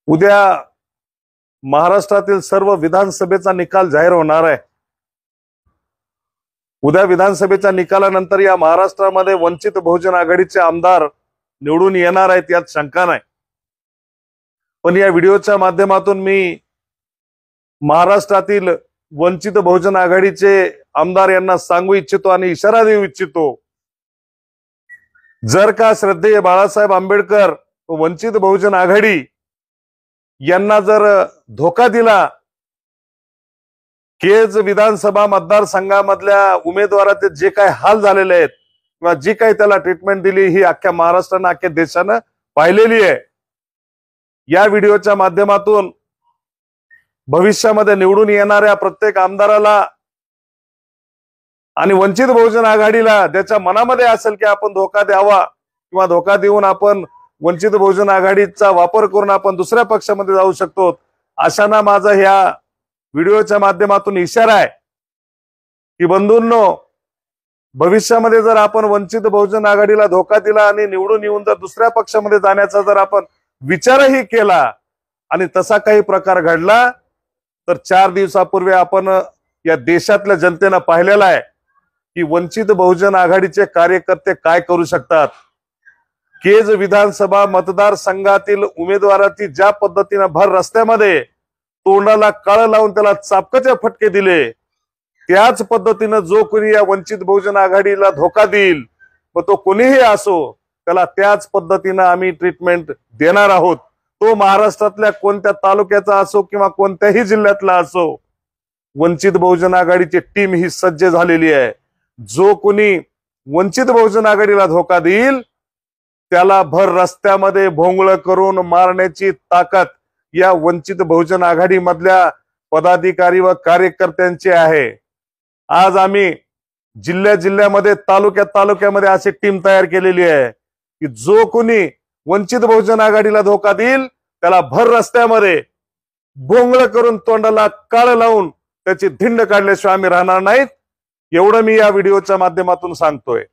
उद्या महाराष्ट्रातील सर्व विधानसभेचा निकाल जाहीर होणार आहे। उद्या विधानसभेच्या निकालानंतर या महाराष्ट्रामध्ये वंचित बहुजन आघाडीचे आमदार निवडून येणार आहेत यात शंका नाही। पण या व्हिडिओच्या माध्यमातून मी महाराष्ट्रातील वंचित बहुजन आघाडीचे आमदार यांना सांगू इच्छितो आणि इशारा देऊ इच्छितो, जर का श्रद्धेय बाळासाहेब आंबेडकर वंचित बहुजन आघाडी यांना जर धोका दिला, केज विधानसभा मतदारसंघामधल्या उमेदवाराचे जे काही हाल झालेले आहेत किंवा जी काही त्याला ट्रीटमेंट दिली ही अख्ख्या महाराष्ट्रानं अख्ख्या देशानं पाहिलेली आहे। या व्हिडिओच्या माध्यमातून भविष्यामध्ये निवडून येणाऱ्या प्रत्येक आमदाराला आणि वंचित बहुजन आघाडीला त्याच्या मनामध्ये असेल की आपण धोका द्यावा किंवा धोका देऊन आपण वंचित बहुजन आघाडीचा वापर करून आपण दुसऱ्या पक्षामध्ये जाऊ शकतो, अशांना माझा ह्या व्हिडिओच्या माध्यमातून इशारा आहे की बंधूंनो, भविष्यामध्ये जर आपण वंचित बहुजन आघाडीला धोका दिला आणि निवडून येऊन जर दुसऱ्या पक्षामध्ये जाण्याचा जर आपण विचारही केला आणि तसा काही प्रकार घडला तर 4 दिवसापूर्वी आपण या देशातल्या जनतेनं पाहिलेलं आहे की वंचित बहुजन आघाडीचे कार्यकर्ते काय करू शकतात। केज विधानसभा मतदारसंघातील उमेदवाराची ज्या पद्धतीने भर रस्त्यामध्ये तोंडाला काळं लावून त्याला चापकाचे फटके दिले, त्याच पद्धतीने जो कोणी या वंचित बहुजन आघाडीला धोका देईल व तो कोणीही असो त्याला त्याच पद्धतीने आम्ही ट्रीटमेंट देणार आहोत। तो महाराष्ट्रातल्या कोणत्या तालुक्याचा असो किंवा कोणत्याही जिल्ह्यातला असो, वंचित बहुजन आघाडीची टीम ही सज्ज झालेली आहे। जो कोणी वंचित बहुजन आघाडीला धोका देईल त्याला भर रस्त्यामध्ये भोंगळ करून मारण्याची ताकद या वंचित बहुजन आघाडी मधल्या पदाधिकारी व कार्यकर्त्यांची आहे। आज आम्ही जिल्ह्यामध्ये तालुक्यामध्ये अशी टीम तयार केलेली आहे की जो कोणी वंचित बहुजन आघाडीला धोका देईल त्याला भर रस्त्यामध्ये भोंगळ करून तोंडाला काळं लावून त्याची धिंड काढल्याशिवाय आम्ही राहणार नाहीत, एवढं मी या व्हिडिओच्या माध्यमातून सांगतोय।